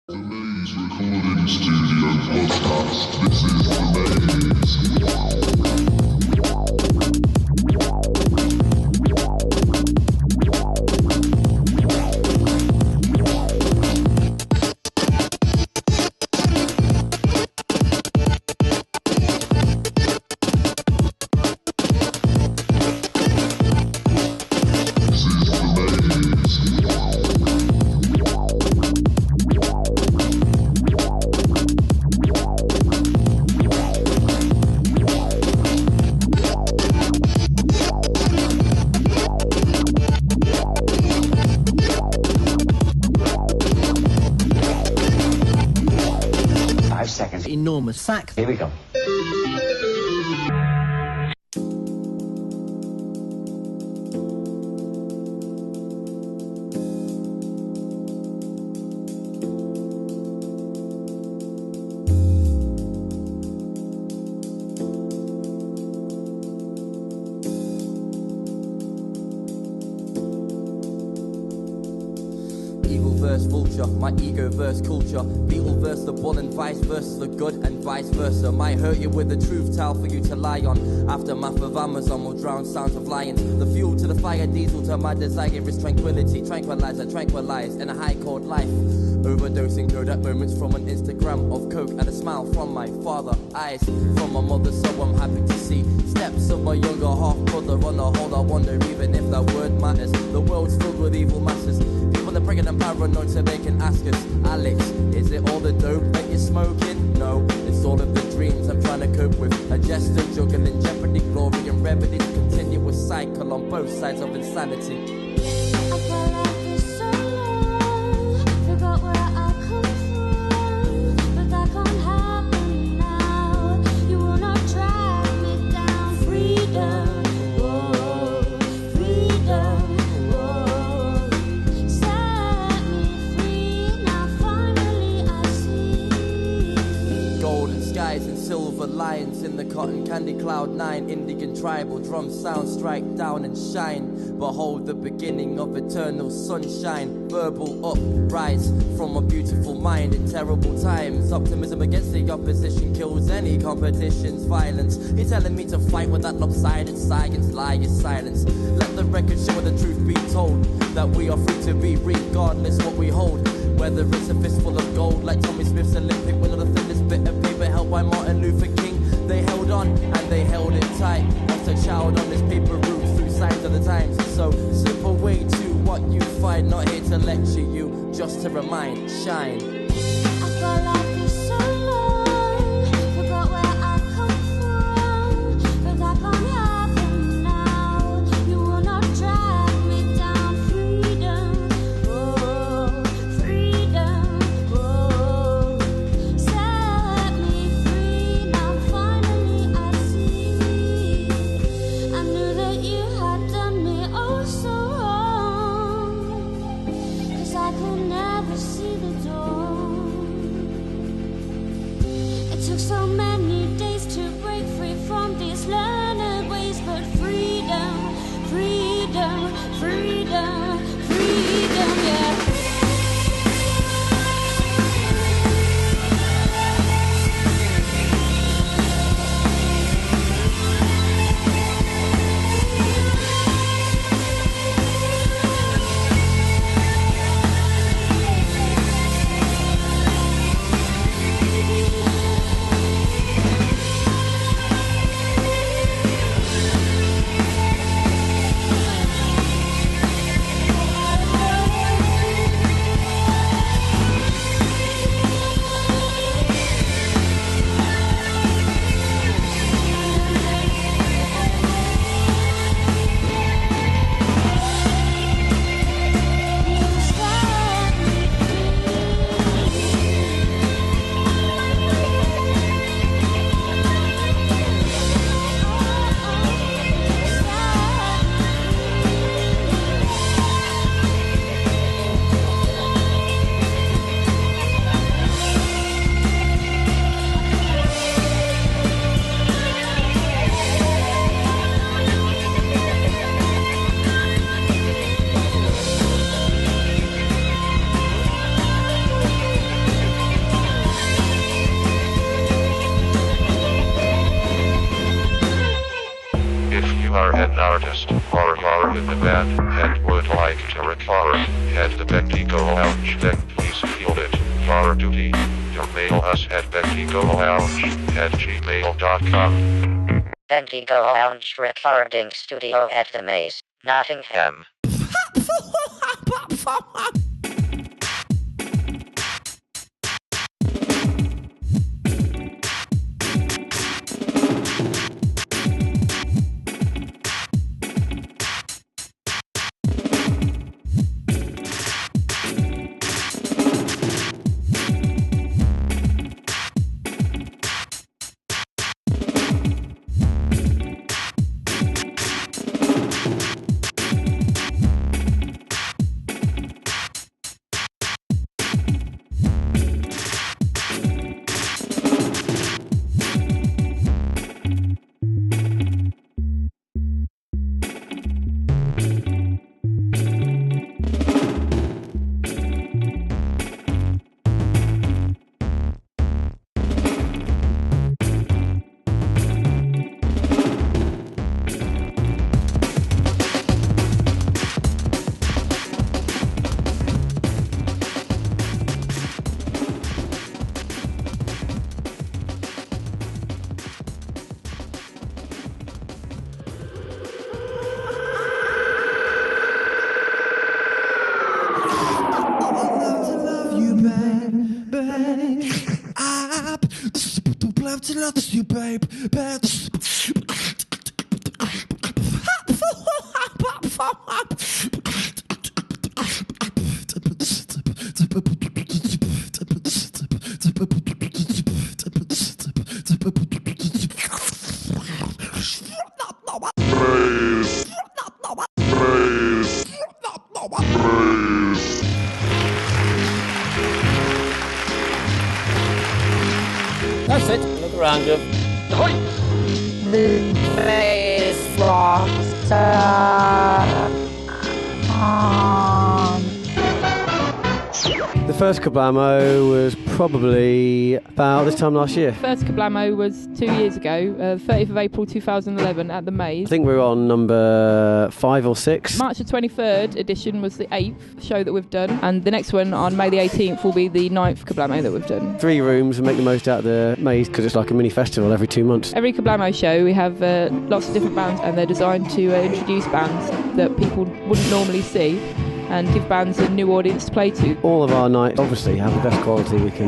The Maze Recording Studio podcast. This is The Maze. 5 seconds. Enormous sack. Here we go. Vulture, my ego verse culture, Beetle verse the bull and vice versa, the good and vice versa. Might hurt you with a truth tale for you to lie on. Aftermath of Amazon will drown sounds of lions. The fuel to the fire, diesel to my desire is tranquility. Tranquilizer, tranquilized in a high cold life. Overdosing Kodak moments from an Instagram of coke and a smile from my father. Eyes from my mother, so I'm happy to see steps of my younger half brother. On the whole, I wonder even if that word matters. The world's filled with evil masses. People are pregnant and paranoid, so they can ask us, Alex, is it all the dope that you're smoking? No, it's all of the dreams I'm trying to cope with. A jester juggling jeopardy, glory and remedy. Continuous cycle on both sides of insanity. Lions in the cotton candy cloud 9, Indian tribal drum sound strike down and shine. Behold the beginning of eternal sunshine. Verbal uprise from a beautiful mind in terrible times. Optimism against the opposition kills any competition's violence. You're telling me to fight with that lopsided science, lie is silence. Let the record show the truth be told, that we are free to be regardless what we hold. Whether it's a fistful of gold like Tommy Smith's Olympic win, or the thinnest bit of paper held by Martin Luther King. They held on and they held it tight. Lost a child on this paper route through signs of the times. So slip away to what you find. Not here to lecture you, just to remind. Shine. I felt like it's so long. Forgot where I come from, but that can't happen now. You will not drag me down. Freedom, oh, freedom, oh. Set me free now. Finally I see. I knew that you had done me oh so wrong, 'cause I could never see the dawn. It took so many days to break free from these learned ways, but freedom, freedom, freedom, freedom, yeah. an artist or are in the band and would like to record at the Bendigo Lounge, then please field it. For duty, email us at bendigolounge@gmail.com. Bendigo Lounge Recording Studio at the Maze, Nottingham. That's it. Look around you. Ahoy! The place rocks The first Kerblammo was probably about this time last year. First Kerblammo was 2 years ago, 30th of April 2011 at the Maze. I think we're on number 5 or 6. March the 23rd edition was the 8th show that we've done, and the next one on May the 18th will be the 9th Kerblammo that we've done. 3 rooms and make the most out of the Maze because it's like a mini festival every 2 months. Every Kerblammo show we have lots of different bands, and they're designed to introduce bands that people wouldn't normally see and give bands a new audience to play to. All of our nights obviously have the best quality we can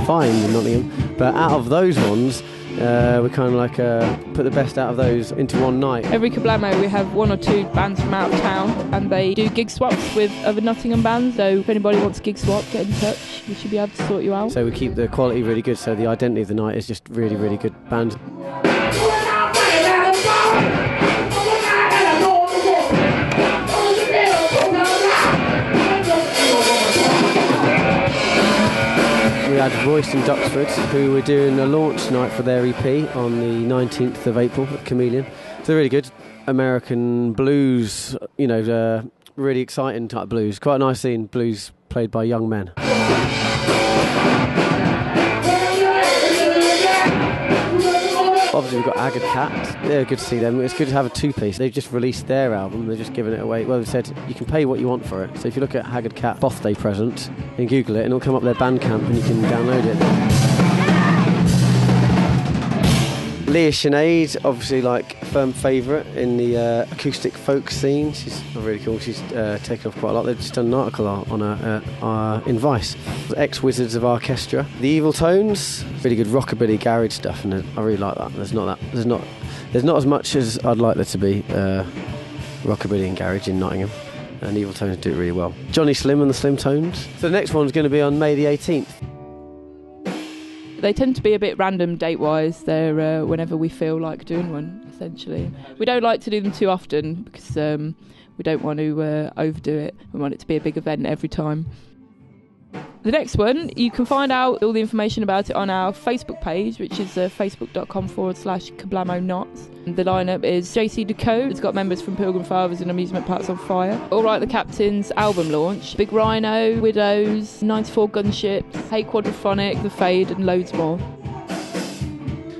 find in Nottingham, but out of those ones we kind of like put the best out of those into one night. Every Kerblammo we have 1 or 2 bands from out of town, and they do gig swaps with other Nottingham bands, so if anybody wants a gig swap, get in touch, we should be able to sort you out. So we keep the quality really good, so the identity of the night is just really, really good bands. We had Royston Duxford, who were doing a launch night for their EP on the 19th of April at Chameleon. So really good American blues, you know, really exciting type blues. Quite nice seeing blues played by young men. Obviously we've got Haggard Cat. Yeah, good to see them. It's good to have a 2-piece. They've just released their album. They're just giving it away. Well, they said you can pay what you want for it. So if you look at Haggard Cat Bothday present and Google it, and it'll come up their Bandcamp and you can download it. Leah Sinead, obviously like a firm favourite in the acoustic folk scene. She's really cool. She's taken off quite a lot. They've just done an article on her in Vice. Ex-Wizards of Orchestra. The Evil Tones, really good rockabilly garage stuff, and I really like that. There's not as much as I'd like there to be rockabilly and garage in Nottingham, and the Evil Tones do it really well. Johnny Slim and the Slim Tones. So the next one's going to be on May the 18th. They tend to be a bit random date-wise. They're whenever we feel like doing one, essentially. We don't like to do them too often because we don't want to overdo it. We want it to be a big event every time. The next one, you can find out all the information about it on our Facebook page, which is facebook.com/Kerblammo Knots. The lineup is JC Decode. It's got members from Pilgrim Fathers and Amusement Parks on Fire. All Right the Captain's album launch. Big Rhino, Widows, 94 Gunships, Hey Quadraphonic, The Fade, and loads more.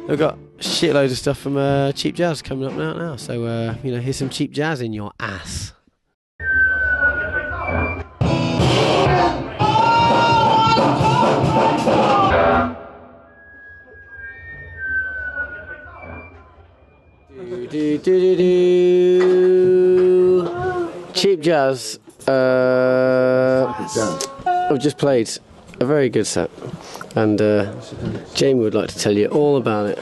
We've got shitloads of stuff from Cheap Jazz coming up now. So here's some Cheap Jazz in your ass. Cheap Jazz. I've just played a very good set, and Jamie would like to tell you all about it. I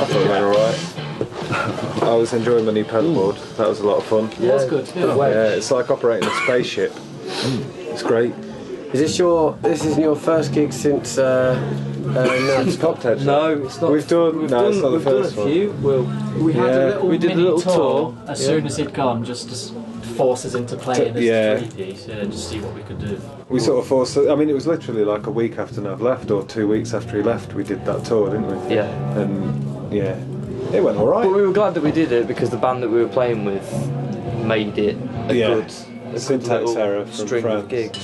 thought it went alright. I was enjoying my new pedalboard. That was a lot of fun. Yeah, that's good. Yeah, it's like operating a spaceship. It's great. This is your first gig since It's Cocktail. No, it's not. It's not the first one. We had a little little tour as soon as he'd gone, just to force us into playing as a three-piece, just to see what we could do. We sort of forced. I mean, it was literally like a week after Nav left, or 2 weeks after he left. We did that tour, didn't we? Yeah. And yeah, it went all right. But we were glad that we did it because the band that we were playing with made it a good syntax error from string France. of gigs.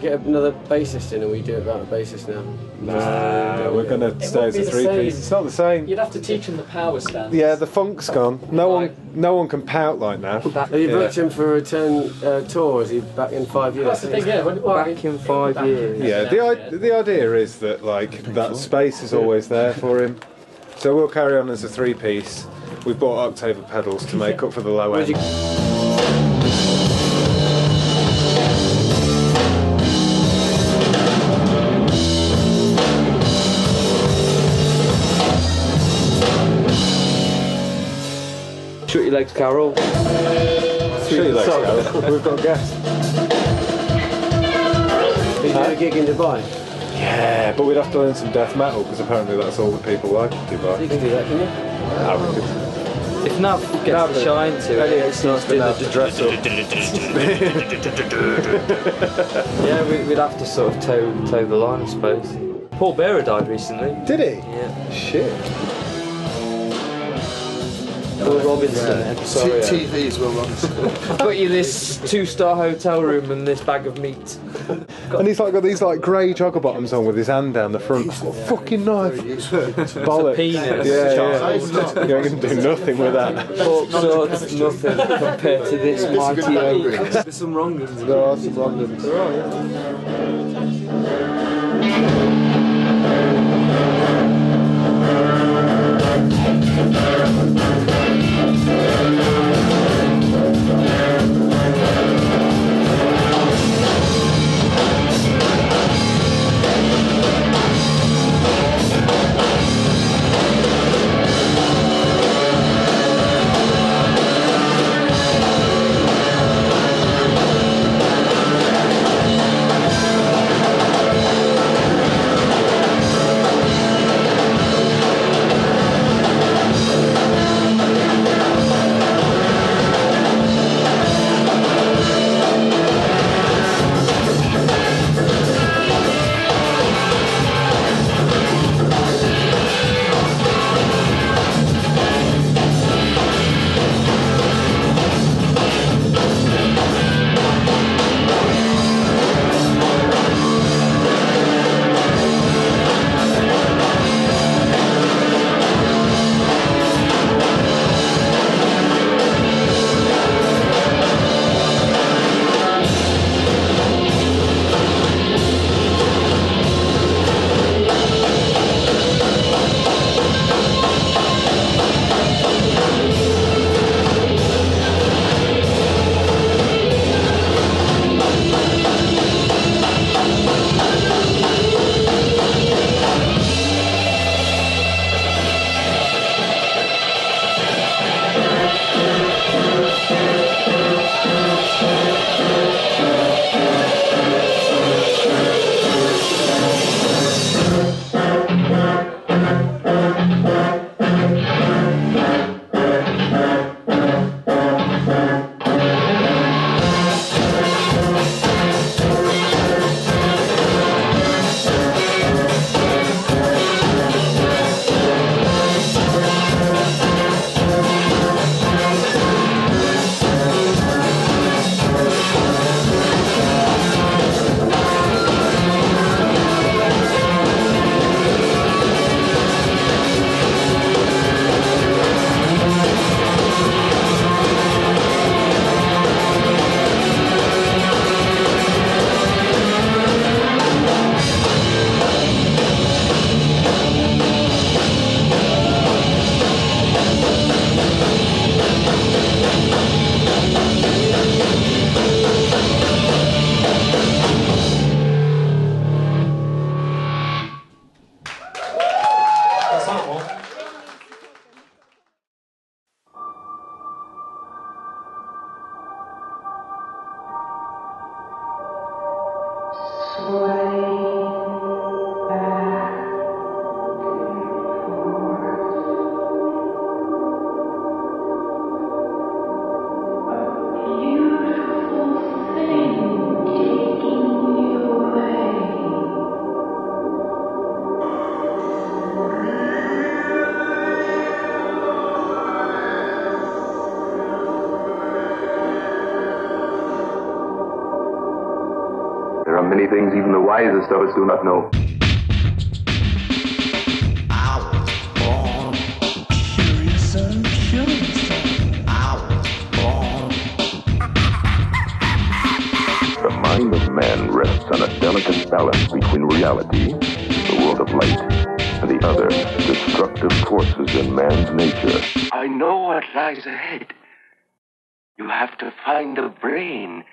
Get another bassist in, and we do it without a bassist now. Nah, we're going to stay as a three-piece. It's not the same. You'd have to teach him the power stance. Yeah, the funk's gone. No one can pout like Nav. Have you booked him for a return tour? Is he back in 5 years? That's the thing, yeah. Back in 5 years. Yeah, the idea is that that space is always there for him. So we'll carry on as a three-piece. We've bought octave pedals to make up for the low end. Shut your legs, Carol. Shut your legs, Carol. We've got guests. Did you do a gig in Dubai? Yeah, but we'd have to learn some death metal because apparently that's all the people like in Dubai. You can do that, can you? We could. If Nav gets the shine to it, it's not doing the dress up. Yeah, we'd have to sort of toe the line, I suppose. Paul Bearer died recently. Did he? Yeah. Shit. Will Robinson. TV's Will Robinson. Got you this 2-star hotel room and this bag of meat. And he's got these grey jogger bottoms on with his hand down the front. What a fucking knife! Bollocks. Penis. Yeah. You ain't gonna do nothing with that. Fork swords, nothing compared to this mighty oak. There's some wrong ones. There are some wrong ones. There are, yeah. There are many things even the wisest of us do not know. Curious and curious. The mind of man rests on a delicate balance between reality, the world of light, and the other destructive forces in man's nature. I know what lies ahead. You have to find the brain.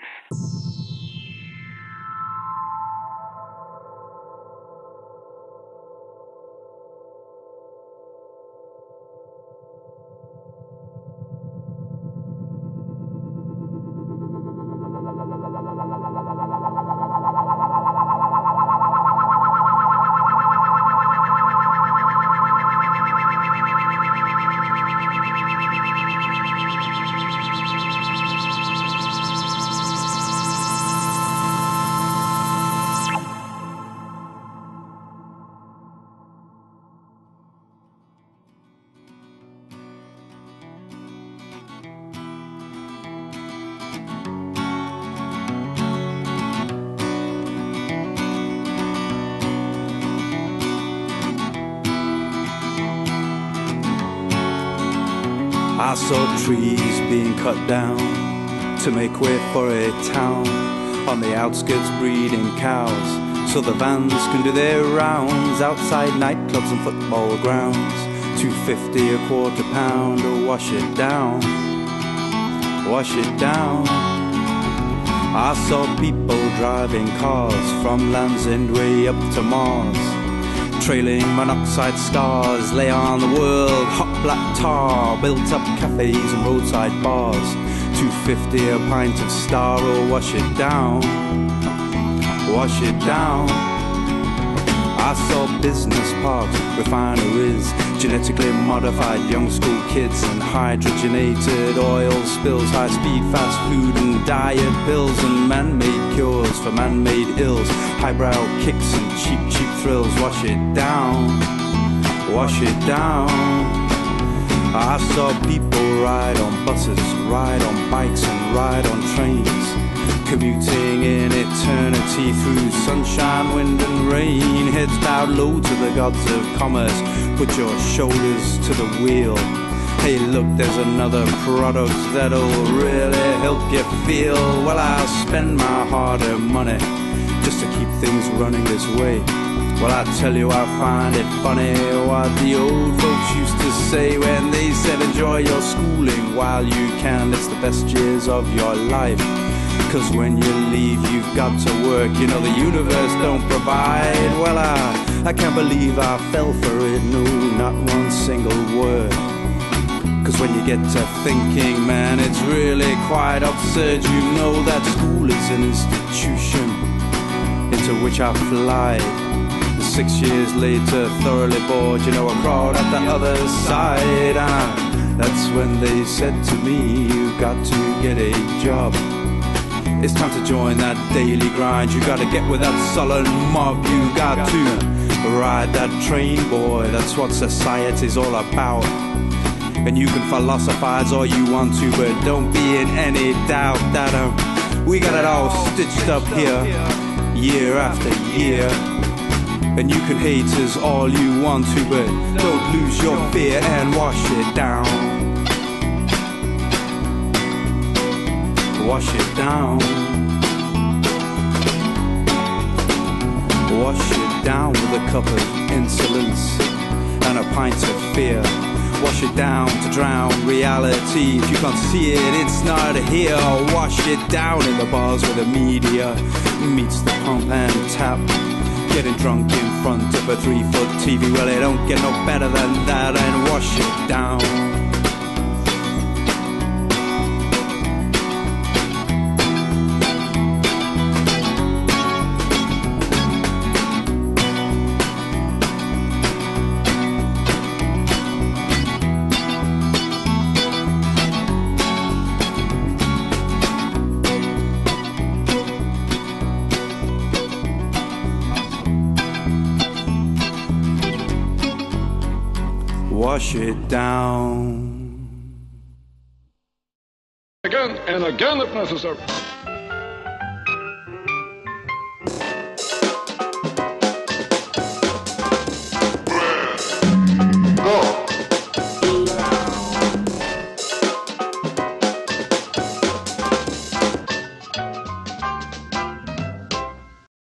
I saw trees being cut down to make way for a town on the outskirts breeding cows, so the vans can do their rounds outside nightclubs and football grounds. £2.50 a quarter pound to wash it down, wash it down. I saw people driving cars from Land's End way up to Mars, trailing monoxide scars lay on the world. Hot black tar built up cafes and roadside bars. £2.50 a pint of Star, or wash it down, wash it down. I saw business parks, refineries, genetically modified young school kids, and hydrogenated oil spills, high-speed fast food and diet pills, and man-made cures for man-made ills, highbrow kicks and cheap thrills. Wash it down, wash it down. I saw people ride on buses, ride on bikes and ride on trains, commuting in eternity through sunshine, wind and rain. Heads bowed low to the gods of commerce, put your shoulders to the wheel. Hey look, there's another product that'll really help you feel. Well, I'll spend my hard-earned money just to keep things running this way. Well, I tell you, I find it funny what the old folks used to say when they said enjoy your schooling while you can. It's the best years of your life, 'cause when you leave you've got to work. You know the universe don't provide. Well, I can't believe I fell for it, no, not one single word. 'Cause when you get to thinking, man, it's really quite absurd. You know that school is an institution into which I fly. 6 years later, thoroughly bored, you know I crawled at the other side. That's when they said to me, you got to get a job. It's time to join that daily grind. You gotta get with that sullen mob. You got to ride that train, boy. That's what society's all about. And you can philosophize all you want to, but don't be in any doubt that we got it all stitched up here, year after year. And you can hate us all you want to, but don't lose your fear and wash it down. Wash it down. Wash it down with a cup of insolence and a pint of fear. Wash it down to drown reality. If you can't see it, it's not here. Wash it down in the bars where the media meets the pump and tap. Getting drunk in front of a 3-foot TV, well, it don't get no better than that. And wash it down. Wash it down. Again and again if necessary.